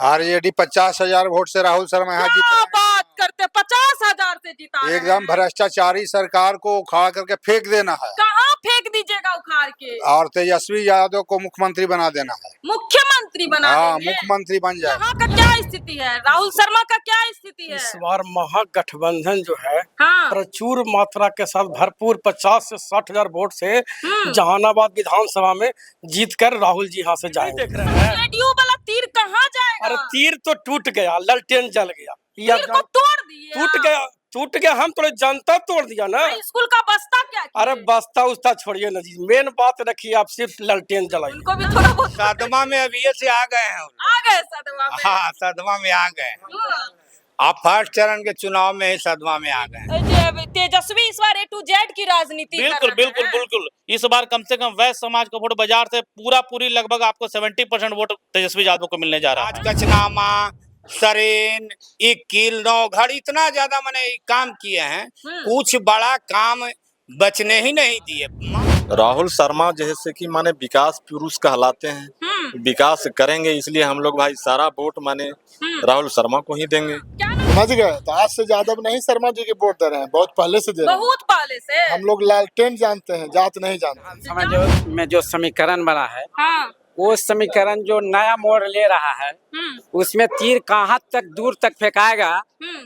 RJD 50,000 vote से राहुल शर्मा यहाँ जीत क्या रहे बात करते, 50,000 से जीता हैं। रहे एकदम हैं। भ्रष्टाचारी सरकार को उखाड़ करके फेंक देना है कहाँ फेंक दीजिएगा उखाड़ के? और तेजस्वी यादव को मुख्यमंत्री बना देना है। मुख्यमंत्री बना हाँ, देंगे। मुख्यमंत्री बन जाए। यहाँ का क्या स्थिति है? राहुल शर्मा का क्या स्थिति है? इस बार महागठबंधन जो है हाँ। प्रचुर मात्रा के साथ भरपूर 50 से 60,000 वोट से जहानाबाद विधानसभा में जीतकर राहुल जी यहाँ से जाएंगे। देख रहे हैं जेडीयू वाला तीर कहाँ जाएगा? अरे तीर तो टूट गया, ललटेन जल गया, तीर को तोड़ दिए। टूट गया, हम तो जनता तोड़ दिया ना। स्कूल का बस्ता क्या किए? अरे बस्ता उस्ता छोड़िए ना जी, मेन बात रखिए आप, सिर्फ ललटेन जलाइए। उनको भी थोड़ा बहुत सदमा में अभी से आ गए हैं। आ गए सदमा में। हाँ, सदमा में आ गए। आप फर्स्ट चरण के चुनाव में ही सदमा में आ गए। तेजस्वी इस बार A to Z की राजनीति कर बिल्कुल रहे बिल्कुल हैं। बिल्कुल इस बार कम से कम वैश्य समाज का वोट बाजार से पूरी लगभग आपको 70% वोट तेजस्वी यादव को मिलने जा रहा है। आज कचनामा, सरेन, इक्किल, नौगढ़ इतना ज्यादा मैंने काम किए हैं, कुछ बड़ा काम बचने ही नहीं दिए। राहुल शर्मा जैसे कि माने विकास पुरुष कहलाते हैं, विकास करेंगे, इसलिए हम लोग भाई सारा वोट माने राहुल शर्मा को ही देंगे। समझ गए? तो आज से ज्यादा नहीं शर्मा जी के वोट दे रहे हैं, बहुत पहले से दे रहे हैं। बहुत पहले से हम लोग लालटेन जानते हैं, जात नहीं जानते। समाज में जो समीकरण बना है, हाँ। वो समीकरण जो नया मोड़ ले रहा है, उसमें तीर कहाँ तक दूर तक फेंकाएगा,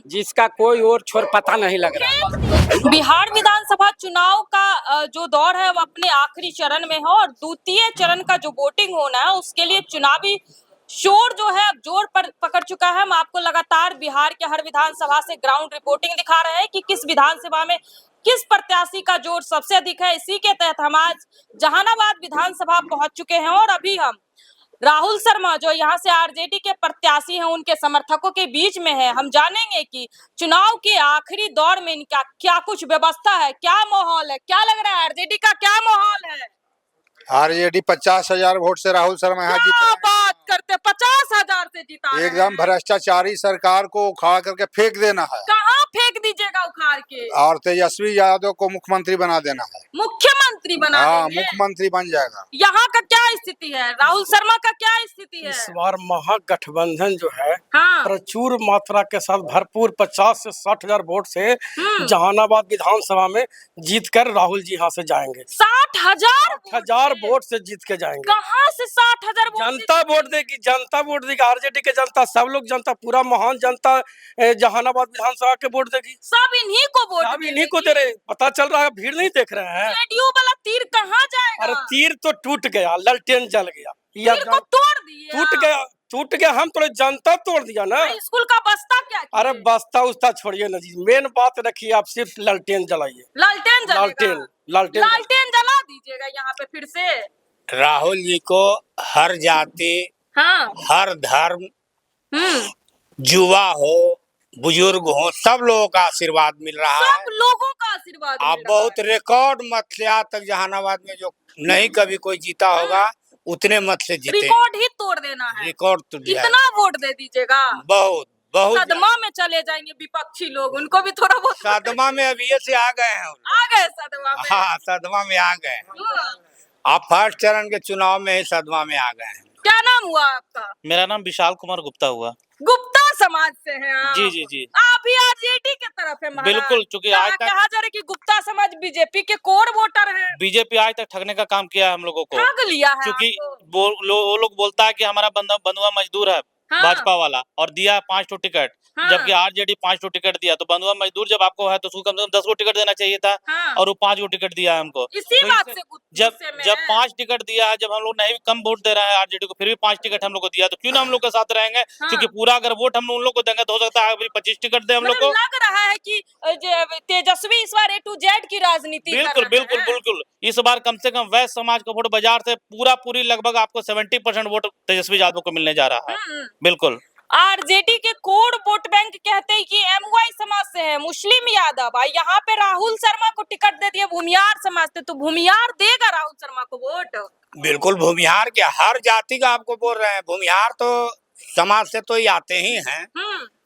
जिसका कोई और छोर पता नहीं लग रहा। बिहार विधानसभा चुनाव का जो दौर है वो अपने आखिरी चरण में है और द्वितीय चरण का जो वोटिंग होना है उसके लिए चुनावी शोर जो है अब जोर पर पकड़ चुका है। हम आपको लगातार बिहार के हर विधानसभा से ग्राउंड रिपोर्टिंग दिखा रहे हैं कि किस विधानसभा में किस प्रत्याशी का जोर सबसे अधिक है। इसी के तहत हम आज जहानाबाद विधानसभा पहुंच चुके हैं और अभी हम राहुल शर्मा जो यहाँ से आरजेडी के प्रत्याशी हैं उनके समर्थकों के बीच में है। हम जानेंगे कि चुनाव के आखिरी दौर में इनका क्या कुछ व्यवस्था है, क्या माहौल है, क्या लग रहा है, आरजेडी का क्या माहौल है। आरजेडी 50,000 वोट से राहुल शर्मा यहाँ जीत रहे हैं। बात करते, 50,000 से जीता रहे हैं। एकदम भ्रष्टाचारी सरकार को उखाड़ करके फेंक देना है कहाँ फेंक दीजिएगा उखाड़ के? और तेजस्वी यादव को मुख्यमंत्री बना देना है। मुख्यमंत्री बना हाँ, देंगे। मुख्यमंत्री बन जाएगा। यहाँ का क्या स्थिति है? राहुल शर्मा का क्या स्थिति है? इस बार महागठबंधन जो है हाँ। प्रचुर मात्रा के साथ भरपूर 50 से 60,000 वोट से जहानाबाद विधानसभा में जीतकर राहुल जी यहाँ से जाएंगे। 60,000 वोट से जीत के जाएंगे। कहाँ से 60,000 जनता वोट देगी, जनता वोट देगी, आरजेडी के जनता, सब लोग जनता, पूरा महान जनता जहानाबाद विधानसभा के वोट देगी। सब इन्हीं को वोट सब इन्हीं को दे रहे, पता चल रहा है, भीड़ नहीं देख रहे हैं। जेडीयू वाला तीर कहाँ जाएगा? अरे तीर तो टूट गया, ललटेन जल गया, तीर को तोड़ दिए। टूट गया, हम तो जनता तोड़ दिया ना। स्कूल का बस्ता क्या किए? अरे बस्ता उस्ता छोड़िए ना जी, मेन बात रखिए आप, सिर्फ ललटेन जलाइए। लालटेन जलेगा। लालटेन जला दीजिएगा यहाँ पे फिर से। राहुल जी को हर जाति, हाँ। हर धर्म, युवा हो, बुजुर्ग हो, सब लोगों का आशीर्वाद मिल रहा है। सब लोगों का आशीर्वाद आप बहुत रिकॉर्ड मत से आज तक जहानाबाद में जो नहीं कभी कोई जीता होगा उतने मत से जीते। रिकॉर्ड ही तोड़ देना है। रिकॉर्ड तो दिया है। इतना वोट दे दीजिएगा। बहुत बहुत सदमा में चले जाएंगे विपक्षी लोग, उनको भी थोड़ा बहुत। सदमा में अभी से आ गए हैं। आ गए सदमा में। हाँ, सदमा में आ गए। आप फर्स्ट चरण के चुनाव में ही सदमा में आ गए हैं। क्या नाम हुआ आपका? मेरा नाम विशाल कुमार गुप्ता हुआ। गुप्ता समाज से हैं आप? जी जी जी। आप भी आरजेडी के तरफ है महाराज। बिल्कुल, चूंकि आज तक कहा जा रहा है कि गुप्ता समाज बीजेपी के कोर वोटर है। बीजेपी आज तक ठगने का काम किया है हम लोगों को। ठग लिया है क्योंकि आपको। वो लोग बोलता है कि हमारा बंधुआ मजदूर है, हाँ। भाजपा वाला, और दिया 5 ठो टिकट, हाँ। जबकि आरजेडी 5 ठो टिकट दिया। तो बंधुआ मजदूर जब आपको है तो उसको कम से कम 10 गो टिकट देना चाहिए था, हाँ। और वो 5 गो टिकट दिया है हमको। इसी तो बात से जब 5 टिकट दिया है, जब हम लोग नहीं कम वोट दे रहे हैं आरजेडी को, फिर भी 5 टिकट हम लोग को दिया, तो क्यों ना हम लोग के साथ रहेंगे। हाँ। क्योंकि पूरा अगर वोट हम उन लोग को देंगे तो हो सकता है 25 टिकट दे हम लोग को। लग रहा है कि तेजस्वी इस बार A to Z की राजनीति कर बिल्कुल रहे बिल्कुल हैं। बिल्कुल इस बार कम से कम वैश्य समाज का वोट बाजार से पूरी लगभग आपको 70% वोट तेजस्वी यादव को मिलने जा रहा है। बिल्कुल। आरजेडी के कोर वोट बैंक कहते हैं कि MY समाज से है, मुस्लिम यादव। यहाँ पे राहुल शर्मा को टिकट दे दिया भूमिहार समाज से, तो भूमिहार देगा राहुल शर्मा को वोट? बिल्कुल, भूमिहार क्या, हर जाति का आपको बोल रहे हैं। भूमिहार तो समाज से तो ही आते ही हैं,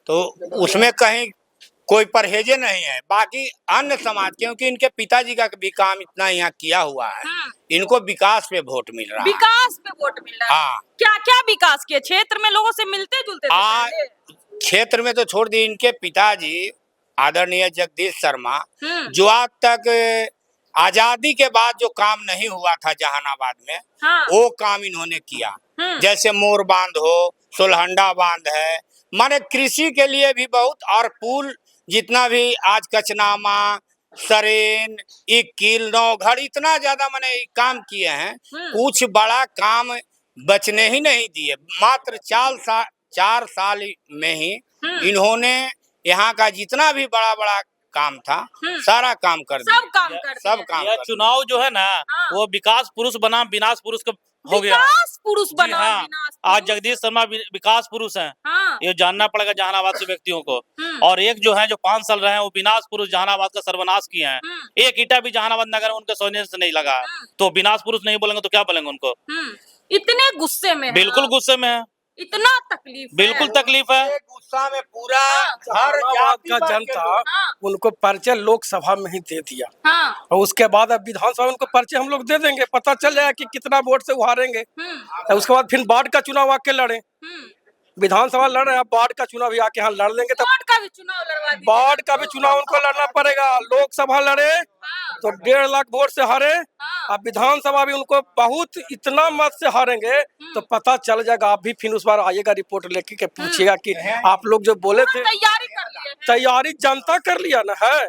तो उसमें कहीं कोई परहेजे नहीं है। बाकी अन्य समाज, क्योंकि इनके पिताजी का भी काम इतना यहाँ किया हुआ है, इनको विकास पे वोट मिल रहा है। विकास पे वोट मिल रहा है। हाँ। क्या क्या विकास किए? क्षेत्र में लोगों से मिलते जुलते थे पहले? क्षेत्र में तो छोड़ दिए, इनके पिताजी आदरणीय जगदीश शर्मा जो आज तक आजादी के बाद जो काम नहीं हुआ था जहानाबाद में, हाँ। वो काम इन्होंने किया। जैसे मोर बांध हो, सोलहंडा बांध है, माने कृषि के लिए भी बहुत, और पुल जितना भी आज कचनामा, सरेन, इक्कील, नौगढ़, इतना ज्यादा माने काम किए हैं। कुछ बड़ा काम बचने ही नहीं दिए। मात्र 4 साल में ही इन्होंने यहाँ का जितना भी बड़ा बड़ा काम था सारा काम कर दिया। सब काम यह चुनाव जो है ना, वो विकास पुरुष बनाम विनाश पुरुष का हो गया। विकास पुरुष बना। हाँ, आज जगदीश शर्मा विकास पुरुष हैं। हाँ। ये जानना पड़ेगा जहानाबाद के व्यक्तियों को। और एक जो है जो 5 साल रहे हैं, वो विनाश पुरुष जहानाबाद का सर्वनाश किए हैं। एक ईटा भी जहानाबाद नगर में उनके सोचने से नहीं लगा। तो विनाश पुरुष नहीं बोलेंगे तो क्या बोलेंगे उनको? इतने गुस्से में? बिल्कुल गुस्से में है, इतना तकलीफ? बिल्कुल तकलीफ है। गुस्सा में पूरा हर जाति का जनता उनको परिचय लोकसभा में ही दे दिया। हाँ। और उसके बाद अब विधानसभा में उनको परिचय हम लोग दे देंगे, पता चल जाएगा कि कितना वोट से हारेंगे। उसके बाद फिर वार्ड का चुनाव आके लड़े। विधानसभा लड़ रहे हैं, वार्ड का चुनाव भी आके यहाँ लड़ लेंगे। तो वार्ड का भी चुनाव लड़वा दीजिए। वार्ड का भी चुनाव उनको लड़ना पड़ेगा। लोकसभा लड़े तो 1.5 लाख वोट से हारे, अब विधानसभा भी उनको बहुत इतना मत से हारेंगे तो पता चल जाएगा। आप भी फिर उस बार आइएगा, रिपोर्ट लेके के पूछिएगा कि आप लोग जो बोले थे। तैयारी कर लिए? तैयारी जनता कर लिया ना है।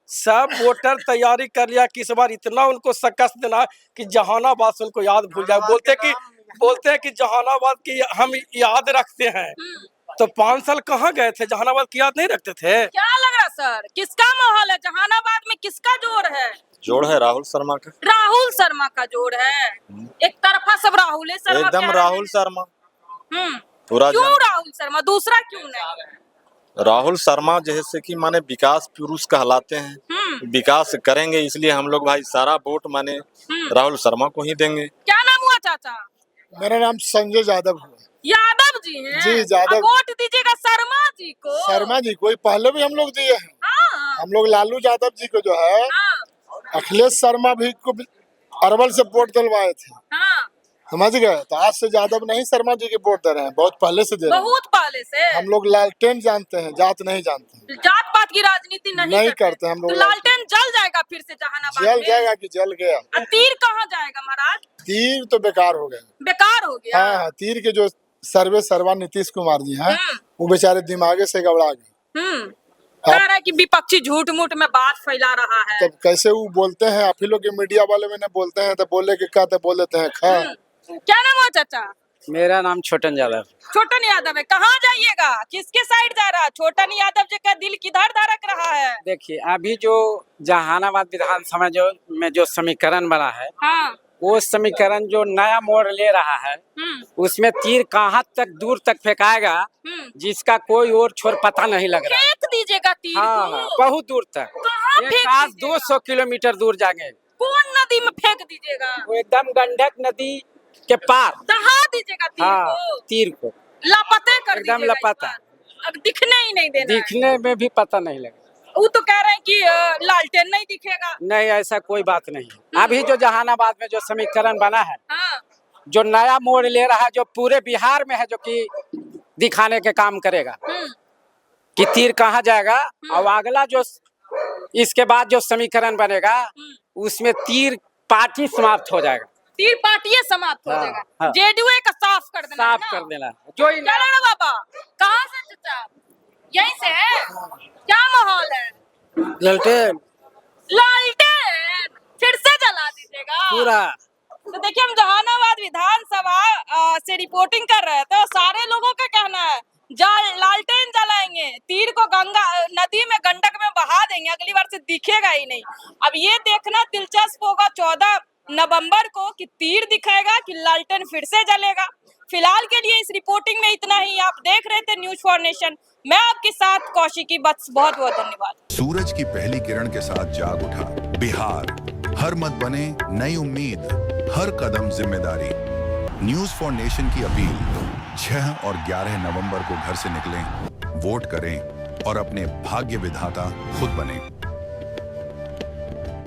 सब वोटर तैयारी कर लिया कि इस बार इतना उनको शिकस्त देना है कि जहानाबाद से उनको याद भूल जाए। बोलते हैं कि जहानाबाद की हम याद रखते हैं। तो 5 साल कहाँ गए थे? जहानाबाद की याद नहीं रखते थे? क्या लग रहा सर, किसका माहौल है जहानाबाद में? किसका जोर है? जोड़ है राहुल शर्मा का। राहुल शर्मा का जोर है। एक तरफा सब राहुल शर्मा। एकदम राहुल शर्मा पूरा। क्यों राहुल शर्मा? दूसरा क्यों नहीं? राहुल शर्मा जैसे कि माने विकास पुरुष कहलाते हैं, विकास करेंगे, इसलिए हम लोग भाई सारा वोट माने राहुल शर्मा को ही देंगे। क्या नाम हुआ चाचा? मेरा नाम संजय यादव है। यादव जी हैं? जी, यादव। वोट दीजिएगा शर्मा जी को। शर्मा जी को पहले भी हम लोग दिए हैं। हाँ। हम लोग लालू यादव जी को जो है, अखिलेश शर्मा भी को अरवल से वोट दिलवाए थे। हाँ। समझ गए? तो आज से यादव नहीं शर्मा जी के वोट दे रहे हैं, बहुत पहले से दे रहे हैं। बहुत पहले से। हम लोग लालटेन जानते हैं, जात नहीं जानते। जात पात की राजनीति नहीं करते हम लोग। तो लालटेन जल जाएगा फिर से जहानाबाद में? जल जाएगा कि जल गया। तीर कहाँ जाएगा महाराज? तीर तो बेकार हो गया। बेकार हो गया। हाँ, तीर के जो सर्वा नीतीश कुमार जी हैं, वो बेचारे दिमागे से गबड़ा गए। कह रहा है कि विपक्षी झूठ मूठ में बात फैला रहा है। तब कैसे वो बोलते हैं? आप ही लोग के मीडिया वाले में बोलते हैं तो बोले के कहते बोल देते हैं। क्या नाम हुआ चाचा? मेरा नाम छोटन यादव। छोटन यादव है। कहाँ जाइएगा? किसके साइड जा रहा है छोटन यादव जी का? दिल किधर धड़क रहा है? देखिए, अभी जो जहानाबाद विधानसभा जो समीकरण बना है, हाँ। वो समीकरण जो नया मोड़ ले रहा है, उसमें तीर कहाँ तक दूर तक फेंकाएगा जिसका कोई और छोर पता नहीं लग रहा। फेंक दीजिएगा तीर हाँ, को? बहुत दूर तक। कहाँ फेंक दीजिएगा? 200 किलोमीटर दूर जाएंगे। कौन नदी में फेंक दीजिएगा? वो एकदम गंडक नदी के पार दहा दीजिएगा तीर हाँ, को? तीर को लापता कर एकदम दीजिएगा इस लापता। बार। अब दिखने ही नहीं देना है। दिखने में भी पता नहीं लगेगा। वो तो कह रहे हैं कि लालटेन नहीं दिखेगा। नहीं, ऐसा कोई बात नहीं। अभी जो जहानाबाद में जो समीकरण बना है, हाँ। जो नया मोड़ ले रहा है, जो पूरे बिहार में है, जो कि दिखाने के काम करेगा कि तीर कहाँ जाएगा। और अगला जो इसके बाद जो समीकरण बनेगा, उसमें तीर पार्टी समाप्त हो जाएगा। तीर पार्टी समाप्त हो हाँ, जाएगा। हाँ। जेडीयू का साफ कर देना। साफ कर देना। जो क्या लड़ा बाबा? कहाँ से चाचा? यहीं से है? क्या माहौल है? ललटेन लालटेन फिर से जला दीजिएगा पूरा। तो देखिए, हम जहानाबाद विधानसभा से रिपोर्टिंग कर रहे थे। सारे लोगों का कहना है लालटेन जलाएंगे, तीर को गंगा नदी में, गंडक में बहा देंगे, अगली बार से दिखेगा ही नहीं। अब ये देखना दिलचस्प होगा 14 नवंबर को कि तीर दिखेगा कि लालटेन फिर से जलेगा। फिलहाल के लिए इस रिपोर्टिंग में इतना ही। आप देख रहे थे न्यूज़ फॉर नेशन। मैं आपके साथ कौशिकी बस। बहुत बहुत धन्यवाद। सूरज की पहली किरण के साथ जाग उठा बिहार, हर मत बने नई उम्मीद, हर कदम जिम्मेदारी। न्यूज़ फॉर नेशन की अपील, 6 और 11 नवंबर को घर से निकलें, वोट करें, और अपने भाग्य विधाता खुद बने।